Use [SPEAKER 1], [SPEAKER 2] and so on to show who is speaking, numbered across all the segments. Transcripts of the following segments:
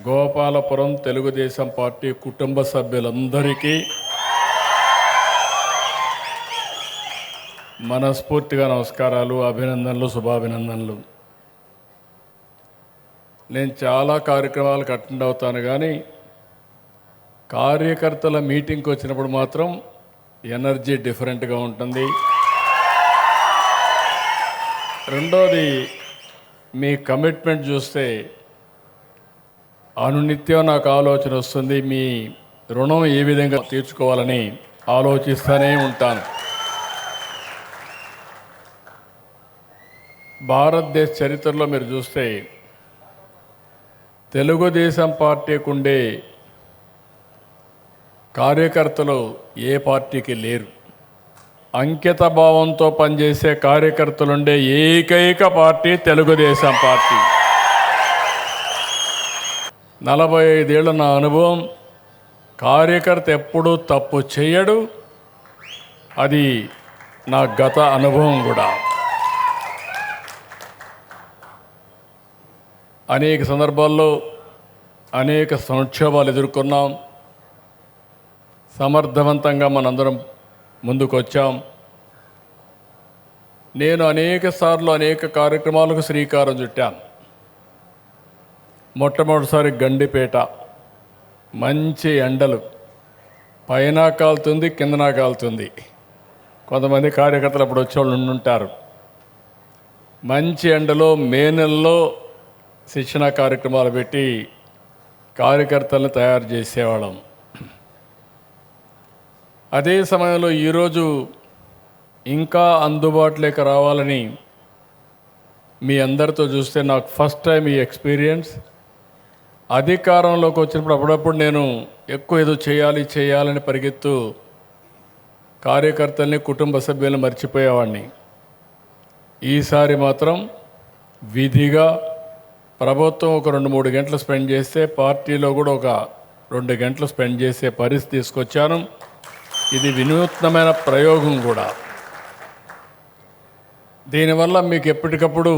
[SPEAKER 1] Gopalapuram Telugu Desam party కుటుంబ సభ్యులందరికీ మనస్ఫూర్తిగా నమస్కారాలు, అభినందనలు, శుభాభినందనలు. నేను చాలా కార్యక్రమాలకు అటెండ్ అవుతాను, కానీ కార్యకర్తల మీటింగ్కి వచ్చినప్పుడు మాత్రం ఎనర్జీ డిఫరెంట్గా ఉంటుంది. రెండోది, మీ కమిట్మెంట్ చూస్తే అనునిత్యం నాకు ఆలోచన వస్తుంది. మీ రుణం ఏ విధంగా తీర్చుకోవాలని ఆలోచిస్తూనే ఉంటాను. భారతదేశ చరిత్రలో మీరు చూస్తే తెలుగుదేశం పార్టీకి ఉండే కార్యకర్తలు ఏ పార్టీకి లేరు. అంకిత భావంతో పనిచేసే కార్యకర్తలుండే ఏకైక పార్టీ తెలుగుదేశం పార్టీ. 45 ఏళ్ళ నా అనుభవం, కార్యకర్త ఎప్పుడూ తప్పు చేయడు. అది నా గత అనుభవం కూడా. అనేక సందర్భాల్లో అనేక సంక్షోభాలు ఎదుర్కొన్నాం. సమర్థవంతంగా మనందరం ముందుకొచ్చాం. నేను అనేక సార్లు అనేక కార్యక్రమాలకు శ్రీకారం చుట్టాను. మొట్టమొదటిసారి గండిపేట, మంచి ఎండలు, పైన కాలుతుంది, కిందన కాలుతుంది. కొంతమంది కార్యకర్తలు అప్పుడు వచ్చేవాళ్ళు ఉండుంటారు. మంచి ఎండలో మే నెలలో శిక్షణ కార్యక్రమాలు పెట్టి కార్యకర్తలను తయారు చేసేవాళ్ళం. అదే సమయంలో ఈరోజు ఇంకా అందుబాటులోకి రావాలని మీ అందరితో చూస్తే నాకు ఫస్ట్ టైం ఈ ఎక్స్పీరియన్స్. అధికారంలోకి వచ్చినప్పుడు అప్పుడప్పుడు నేను ఎక్కువ ఏదో చేయాలని పరిగెత్తు కార్యకర్తల్ని, కుటుంబ సభ్యులను మర్చిపోయేవాడిని. ఈసారి మాత్రం విధిగా ప్రభుత్వం ఒక 2-3 గంటలు స్పెండ్ చేస్తే పార్టీలో కూడా ఒక 2 గంటలు స్పెండ్ చేసే పరిస్థితి తీసుకొచ్చాను. ఇది వినూత్నమైన ప్రయోగం కూడా. దీనివల్ల మీకు ఎప్పటికప్పుడు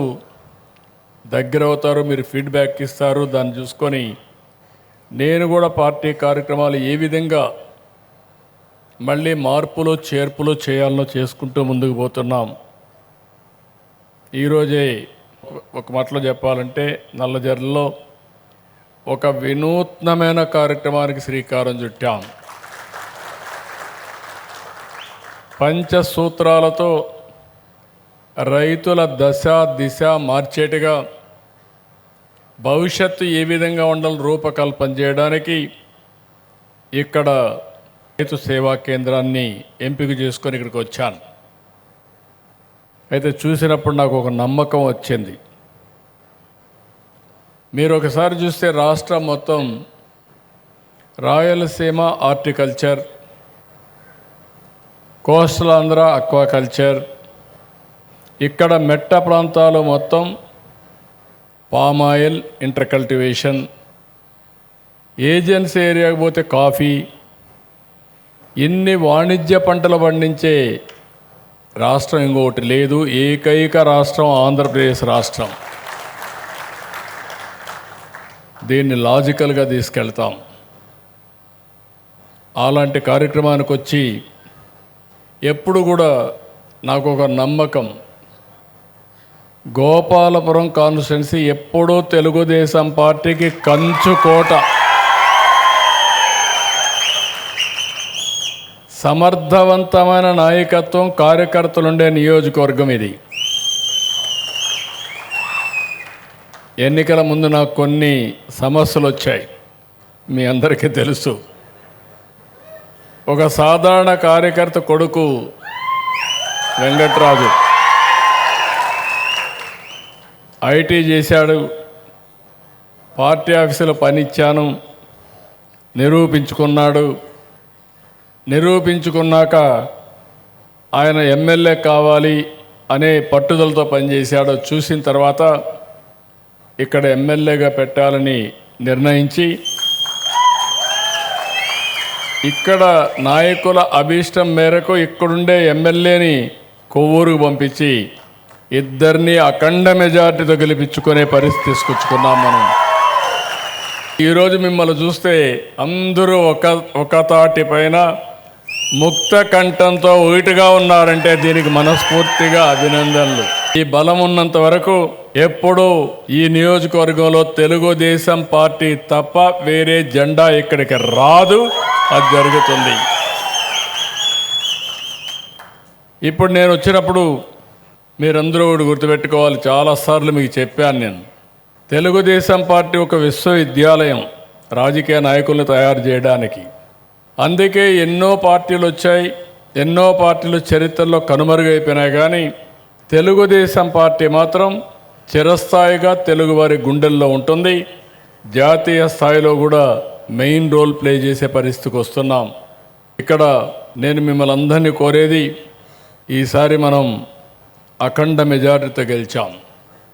[SPEAKER 1] దగ్గర అవుతారు, మీరు ఫీడ్బ్యాక్ ఇస్తారు. దాన్ని చూసుకొని నేను కూడా పార్టీ కార్యక్రమాలు ఏ విధంగా మళ్ళీ మార్పులు చేర్పులు చేయాలనో చేసుకుంటూ ముందుకు పోతున్నాం. ఈరోజే ఒక మాటలో చెప్పాలంటే నల్లజర్లలో ఒక వినూత్నమైన కార్యక్రమానికి శ్రీకారం చుట్టాం. పంచసూత్రాలతో రైతుల దశ దిశ మార్చేట్టుగా భవిష్యత్తు ఏ విధంగా ఉండాలని రూపకల్పన చేయడానికి ఇక్కడ రైతు సేవా కేంద్రాన్ని ఎంపిక చేసుకొని ఇక్కడికి వచ్చాను. అయితే చూసినప్పుడు నాకు ఒక నమ్మకం వచ్చింది. మీరు ఒకసారి చూస్తే రాష్ట్రం మొత్తం Rayalaseema horticulture, coastal Andhra aquaculture, ఇక్కడ మెట్ట ప్రాంతాలు మొత్తం పామాయిల్ ఇంటర్ కల్టివేషన్, ఏజెన్సీ ఏరియాకి పోతే కాఫీ, ఇన్ని వాణిజ్య పంటలు పండించే రాష్ట్రం ఇంకొకటి లేదు. ఏకైక రాష్ట్రం ఆంధ్రప్రదేశ్ రాష్ట్రం. దీన్ని లాజికల్గా తీసుకెళ్తాం. అలాంటి కార్యక్రమానికి వచ్చి ఎప్పుడు కూడా నాకు ఒక నమ్మకం, గోపాలపురం కాన్స్టిట్యున్సీ ఎప్పుడూ తెలుగుదేశం పార్టీకి కంచుకోట. సమర్థవంతమైన నాయకత్వం, కార్యకర్తలుండే నియోజకవర్గం ఇది. ఎన్నికల ముందు నాకు కొన్ని సమస్యలు వచ్చాయి, మీ అందరికీ తెలుసు. ఒక సాధారణ కార్యకర్త కొడుకు వెంకట్రాజు ఐటీ చేశాడు, పార్టీ ఆఫీసులో పనిచ్చాను, నిరూపించుకున్నాక ఆయన ఎమ్మెల్యే కావాలి అనే పట్టుదలతో పనిచేశాడు. చూసిన తర్వాత ఇక్కడ ఎమ్మెల్యేగా పెట్టాలని నిర్ణయించి ఇక్కడ నాయకుల అభీష్టం మేరకు ఇక్కడుండే ఎమ్మెల్యేని కొవ్వూరుకు పంపించి ఇద్దరిని అఖండ మెజార్టీతో గెలిపించుకునే పరిస్థితి తీసుకొచ్చుకున్నాం మనం. ఈరోజు మిమ్మల్ని చూస్తే అందరూ ఒక తాటి పైన ముక్త కంఠంతో ఒకటిగా ఉన్నారంటే దీనికి మనస్ఫూర్తిగా అభినందనలు. ఈ బలం ఉన్నంత వరకు ఎప్పుడూ ఈ నియోజకవర్గంలో తెలుగుదేశం పార్టీ తప్ప వేరే జెండా ఇక్కడికి రాదు. అది జరుగుతుంది. ఇప్పుడు నేను వచ్చినప్పుడు మీరందరూ ఒకటి గుర్తుపెట్టుకోవాలి. చాలాసార్లు మీకు చెప్పాను నేను, తెలుగుదేశం పార్టీ ఒక విశ్వవిద్యాలయం రాజకీయ నాయకులను తయారు చేయడానికి. అందుకే ఎన్నో పార్టీలు వచ్చాయి, ఎన్నో పార్టీలు చరిత్రలో కనుమరుగైపోయినాయి. కానీ తెలుగుదేశం పార్టీ మాత్రం చిరస్థాయిగా తెలుగువారి గుండెల్లో ఉంటుంది. జాతీయ స్థాయిలో కూడా మెయిన్ రోల్ ప్లే చేసే పరిస్థితికి వస్తున్నాం. ఇక్కడ నేను మిమ్మల్ని అందరినీ కోరేది, ఈసారి మనం అఖండ మెజారిటీతో గెలిచాం.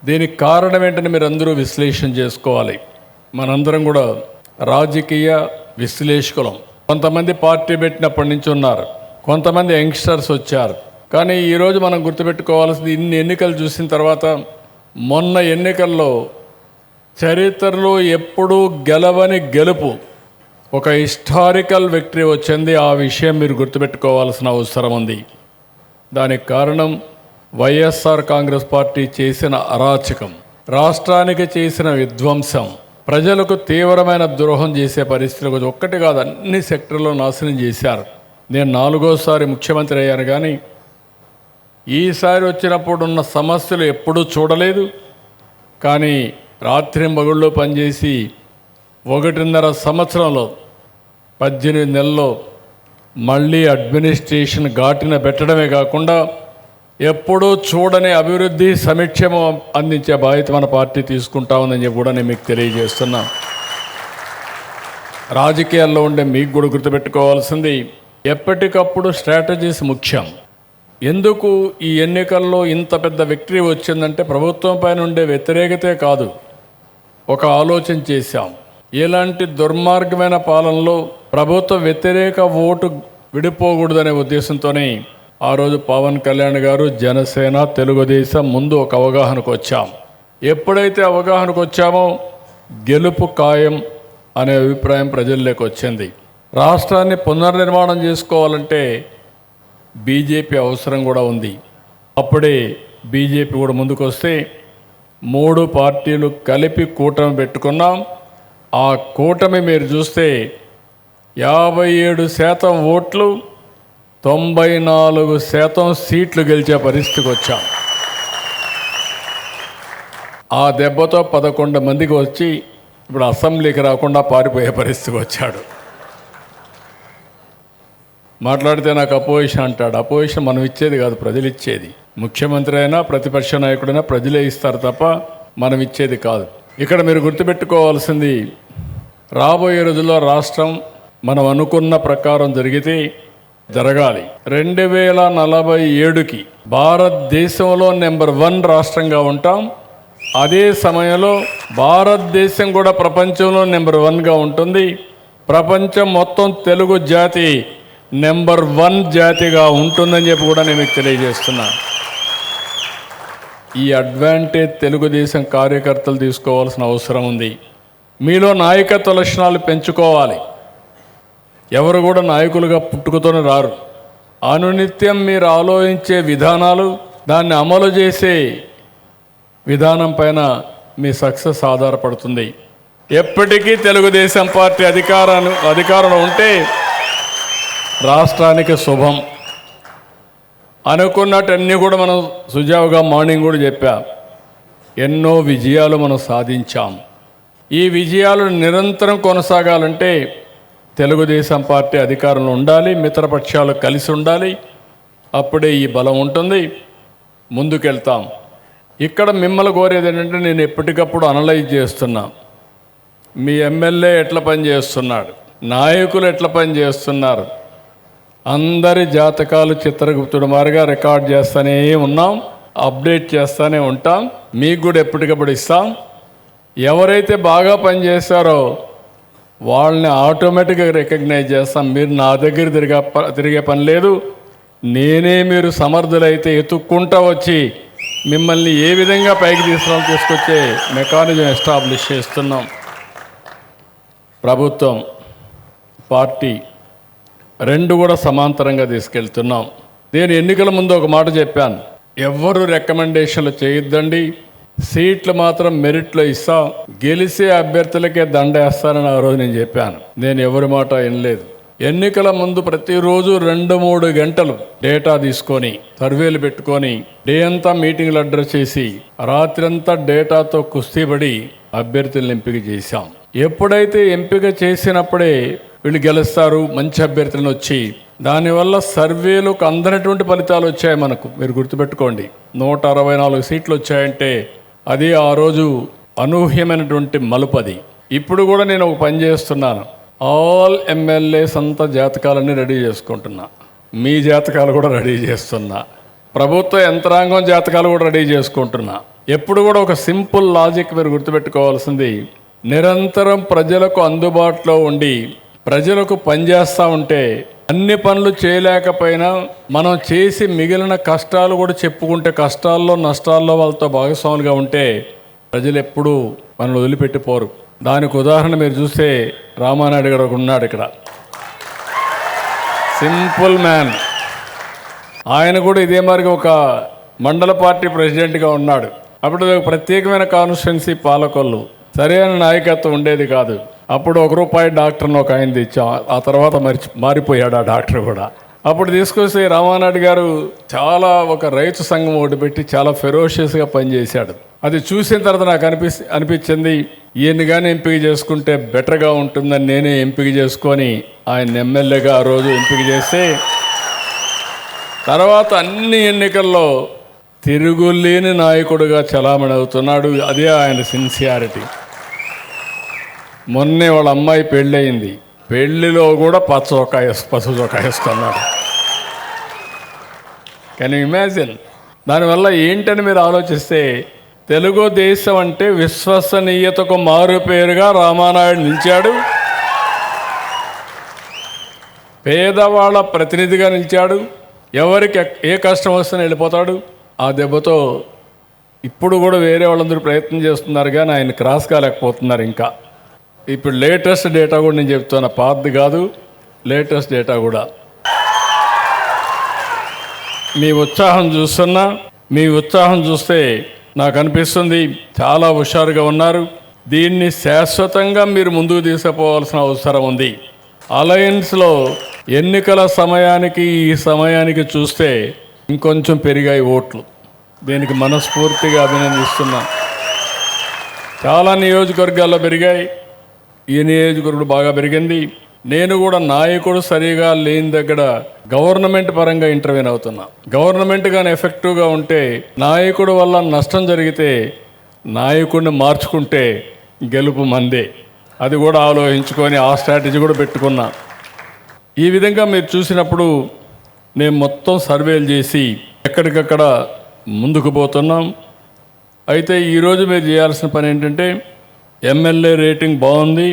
[SPEAKER 1] దీనికి కారణం ఏంటని మీరు అందరూ విశ్లేషణ చేసుకోవాలి. మనందరం కూడా రాజకీయ విశ్లేషకులం. కొంతమంది పార్టీ పెట్టినప్పటి నుంచి ఉన్నారు, కొంతమంది యంగ్స్టర్స్ వచ్చారు. కానీ ఈరోజు మనం గుర్తుపెట్టుకోవాల్సింది, ఇన్ని ఎన్నికలు చూసిన తర్వాత మొన్న ఎన్నికల్లో చరిత్రలో ఎప్పుడూ గెలవని గెలుపు, ఒక హిస్టారికల్ విక్టరీ వచ్చింది. ఆ విషయం మీరు గుర్తుపెట్టుకోవాల్సిన అవసరం ఉంది. దానికి కారణం వైఎస్ఆర్ కాంగ్రెస్ పార్టీ చేసిన అరాచకం, రాష్ట్రానికి చేసిన విధ్వంసం, ప్రజలకు తీవ్రమైన ద్రోహం చేసే పరిస్థితులు ఒక్కటి కాదు, అన్ని సెక్టర్లో నాశనం చేశారు. నేను 4వ ముఖ్యమంత్రి అయ్యాను. కానీ ఈసారి వచ్చినప్పుడు ఉన్న సమస్యలు ఎప్పుడూ చూడలేదు. కానీ రాత్రింబగళ్ళు పనిచేసి 1.5 సంవత్సరంలో 18 నెలల్లో మళ్ళీ అడ్మినిస్ట్రేషన్ ఘాటిన పెట్టడమే కాకుండా ఎప్పుడూ చూడని అభివృద్ధి సంక్షేమం అందించే బాధ్యత మన పార్టీ తీసుకుంటా ఉందని చెప్పి కూడా నేను మీకు తెలియజేస్తున్నా. రాజకీయాల్లో ఉండే మీకు కూడా గుర్తుపెట్టుకోవాల్సింది, ఎప్పటికప్పుడు స్ట్రాటజీస్ ముఖ్యం. ఎందుకు ఈ ఎన్నికల్లో ఇంత పెద్ద విక్టరీ వచ్చిందంటే ప్రభుత్వం పైన ఉండే వ్యతిరేకతే కాదు, ఒక ఆలోచన చేశాం. ఇలాంటి దుర్మార్గమైన పాలనలో ప్రభుత్వ వ్యతిరేక ఓటు విడిపోకూడదనే ఉద్దేశంతోనే ఆ రోజు పవన్ కళ్యాణ్ గారు, జనసేన, తెలుగుదేశం ముందు ఒక అవగాహనకు వచ్చాం. ఎప్పుడైతే అవగాహనకు వచ్చామో గెలుపు ఖాయం అనే అభిప్రాయం ప్రజల్లోకి వచ్చింది. రాష్ట్రాన్ని పునర్నిర్మాణం చేసుకోవాలంటే బీజేపీ అవసరం కూడా ఉంది. అప్పుడే బీజేపీ కూడా ముందుకు వస్తే 3 పార్టీలు కలిపి కూటమి పెట్టుకున్నాం. ఆ కూటమి మీరు చూస్తే 57% ఓట్లు, 94% సీట్లు గెలిచే పరిస్థితికి వచ్చాం. ఆ దెబ్బతో 11 మందికి వచ్చి ఇప్పుడు అసెంబ్లీకి రాకుండా పారిపోయే పరిస్థితికి వచ్చాడు. మాట్లాడితే నాకు అపోజిషన్ అంటాడు. అపోజిషన్ మనం ఇచ్చేది కాదు, ప్రజలు ఇచ్చేది. ముఖ్యమంత్రి అయినా ప్రతిపక్ష నాయకుడైనా ప్రజలే ఇస్తారు తప్ప మనం ఇచ్చేది కాదు. ఇక్కడ మీరు గుర్తుపెట్టుకోవాల్సింది, రాబోయే రోజుల్లో రాష్ట్రం మనం అనుకున్న ప్రకారం జరిగితే జరగాలి. 2047కి భారతదేశంలో నెంబర్ 1 రాష్ట్రంగా ఉంటాం. అదే సమయంలో భారతదేశం కూడా ప్రపంచంలో నెంబర్ 1గా ఉంటుంది. ప్రపంచం మొత్తం తెలుగు జాతి నెంబర్ 1 జాతిగా ఉంటుందని చెప్పి కూడా నేను మీకు తెలియజేస్తున్నాను. ఈ అడ్వాంటేజ్ తెలుగుదేశం కార్యకర్తలు తీసుకోవాల్సిన అవసరం ఉంది. మీలో నాయకత్వ లక్షణాలు పెంచుకోవాలి. ఎవరు కూడా నాయకులుగా పుట్టుకతోనే రారు. అనునిత్యం మీరు ఆలోచించే విధానాలు, దాన్ని అమలు చేసే విధానం పైన మీ సక్సెస్ ఆధారపడుతుంది. ఎప్పటికీ తెలుగుదేశం పార్టీ అధికారంలో ఉంటే రాష్ట్రానికి శుభం. అనుకున్నట్టన్నీ కూడా మనం సుజావుగా మార్నింగ్ కూడా చెప్పాం. ఎన్నో విజయాలు మనం సాధించాం. ఈ విజయాలు నిరంతరం కొనసాగాలంటే తెలుగుదేశం పార్టీ అధికారంలో ఉండాలి, మిత్రపక్షాలు కలిసి ఉండాలి. అప్పుడే ఈ బలం ఉంటుంది, ముందుకెళ్తాం. ఇక్కడ మిమ్మల్ని కోరేది ఏంటంటే, నేను ఎప్పటికప్పుడు అనలైజ్ చేస్తున్నా. మీ ఎమ్మెల్యే ఎట్లా పనిచేస్తున్నాడు, నాయకులు ఎట్లా పనిచేస్తున్నారు, అందరి జాతకాలు చిత్రగుప్తుడు మారిగా రికార్డ్ చేస్తూనే ఉన్నాం, అప్డేట్ చేస్తూనే ఉంటాం. మీకు కూడా ఎప్పటికప్పుడు ఇస్తాం. ఎవరైతే బాగా పనిచేస్తారో వాళ్ళని ఆటోమేటిక్గా రికగ్నైజ్ చేస్తాం. మీరు నా దగ్గర తిరిగే పని లేదు. నేనే మీరు సమర్థులైతే ఎత్తుక్కుంటా వచ్చి మిమ్మల్ని ఏ విధంగా పైకి తీసుకొచ్చే మెకానిజం ఎస్టాబ్లిష్ చేస్తున్నాం. ప్రభుత్వం, పార్టీ రెండు కూడా సమాంతరంగా తీసుకెళ్తున్నాం. నేను ఎన్నికల ముందు ఒక మాట చెప్పాను, ఎవ్వరు రికమెండేషన్లు చేయొద్దండి, సీట్లు మాత్రం మెరిట్లో ఇస్తాం, గెలిచే అభ్యర్థులకే దండేస్తానని ఆ రోజు నేను చెప్పాను. నేను ఎవరి మాట వినలేదు. ఎన్నికల ముందు ప్రతిరోజు 2-3 గంటలు డేటా తీసుకొని సర్వేలు పెట్టుకొని డే అంతా మీటింగ్లు అడ్రస్ చేసి రాత్రంతా డేటాతో కుస్తీపడి అభ్యర్థులను ఎంపిక చేశాం. ఎప్పుడైతే ఎంపిక చేసినప్పుడే వీళ్ళు గెలుస్తారు, మంచి అభ్యర్థులను వచ్చి దానివల్ల సర్వేలకు అందనటువంటి ఫలితాలు వచ్చాయి మనకు. మీరు గుర్తుపెట్టుకోండి, 164 సీట్లు వచ్చాయంటే అది ఆ రోజు అనూహ్యమైనటువంటి మలుపది. ఇప్పుడు కూడా నేను ఒక పని చేస్తున్నాను, ఆల్ ఎమ్మెల్యేస్ అంతా జాతకాలన్నీ రెడీ చేసుకుంటున్నా, మీ జాతకాలు కూడా రెడీ చేస్తున్నా, ప్రభుత్వ యంత్రాంగం జాతకాలు కూడా రెడీ చేసుకుంటున్నా. ఎప్పుడు కూడా ఒక సింపుల్ లాజిక్ మీరు గుర్తుపెట్టుకోవాల్సింది, నిరంతరం ప్రజలకు అందుబాటులో ఉండి ప్రజలకు పనిచేస్తూ ఉంటే అన్ని పనులు చేయలేకపోయినా మనం చేసి మిగిలిన కష్టాలు కూడా చెప్పుకుంటే కష్టాల్లో నష్టాల్లో వాళ్ళతో భాగస్వాములుగా ఉంటే ప్రజలు ఎప్పుడూ మనల్ని వదిలిపెట్టిపోరు. దానికి ఉదాహరణ మీరు చూస్తే రామానాయుడు గారు ఉన్నాడు ఇక్కడ, సింపుల్ మ్యాన్. ఆయన కూడా ఇదే మరి ఒక మండల పార్టీ ప్రెసిడెంట్గా ఉన్నాడు. అప్పుడు ప్రత్యేకమైన కాన్స్టిట్యున్సీ పాలకొల్లు, సరైన నాయకత్వం ఉండేది కాదు. అప్పుడు ₹1 డాక్టర్ని ఒక ఆయన తెచ్చాం, ఆ తర్వాత మారిపోయాడు ఆ డాక్టర్ కూడా. అప్పుడు తీసుకొస్తే రామానాయుడు గారు చాలా ఒక రైతు సంఘం ఒకటి పెట్టి చాలా ఫెరోషియస్గా పనిచేశాడు. అది చూసిన తర్వాత నాకు అనిపించింది ఈయన్ని కానీ ఎంపిక చేసుకుంటే బెటర్గా ఉంటుందని నేనే ఎంపిక చేసుకొని ఆయన ఎమ్మెల్యేగా ఆ రోజు ఎంపిక చేస్తే తర్వాత అన్ని ఎన్నికల్లో తిరుగులేని నాయకుడిగా చలామణి అవుతున్నాడు. అదే ఆయన సిన్సియారిటీ. మొన్నే వాళ్ళ అమ్మాయి పెళ్ళయింది, పెళ్లిలో కూడా పసుపు చొక్కా వేసుకున్నాడు. Can you imagine? దానివల్ల ఏంటని మీరు ఆలోచిస్తే తెలుగుదేశం అంటే విశ్వసనీయతకు మారుపేరుగా రామానాయుడు నిలిచాడు, పేదవాళ్ళ ప్రతినిధిగా నిలిచాడు, ఎవరికి ఏ కష్టం వస్తే వెళ్ళిపోతాడు. ఆ దెబ్బతో ఇప్పుడు కూడా వేరే వాళ్ళందరూ ప్రయత్నం చేస్తున్నారు కానీ ఆయన క్రాస్ కాలేకపోతున్నారు. ఇంకా ఇప్పుడు లేటెస్ట్ డేటా కూడా నేను చెప్తున్నా, పాతది కాదు, లేటెస్ట్ డేటా కూడా. మీ ఉత్సాహం చూస్తే నాకు అనిపిస్తుంది చాలా హుషారుగా ఉన్నారు. దీన్ని శాశ్వతంగా మీరు ముందుకు తీసుకుపోవాల్సిన అవసరం ఉంది. అలయన్స్లో ఎన్నికల సమయానికి ఈ సమయానికి చూస్తే ఇంకొంచెం పెరిగాయి ఓట్లు. దీనికి మనస్ఫూర్తిగా అభినందిస్తున్నా. చాలా నియోజకవర్గాల్లో పెరిగాయి, ఈ నియోజకవర్గం బాగా పెరిగింది. నేను కూడా నాయకుడు సరిగా లేని దగ్గర గవర్నమెంట్ పరంగా ఇంటర్వ్యూన్ అవుతున్నా. గవర్నమెంట్ కానీ ఎఫెక్టివ్గా ఉంటే, నాయకుడు వల్ల నష్టం జరిగితే నాయకుడిని మార్చుకుంటే గెలుపు మందే. అది కూడా ఆలోచించుకొని ఆ స్ట్రాటజీ కూడా పెట్టుకున్నా. ఈ విధంగా మీరు చూసినప్పుడు నేను మొత్తం సర్వేలు చేసి ఎక్కడికక్కడ ముందుకు పోతున్నాం. అయితే ఈరోజు మీరు చేయాల్సిన పని ఏంటంటే, ఎమ్మెల్యే రేటింగ్ బాగుంది,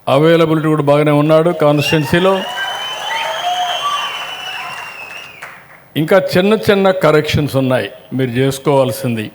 [SPEAKER 1] అవైలబిలిటీ కూడా బాగానే ఉన్నాడు కాన్స్టిట్యున్సీలో. ఇంకా చిన్న కరెక్షన్స్ ఉన్నాయి మీరు చేసుకోవాల్సింది.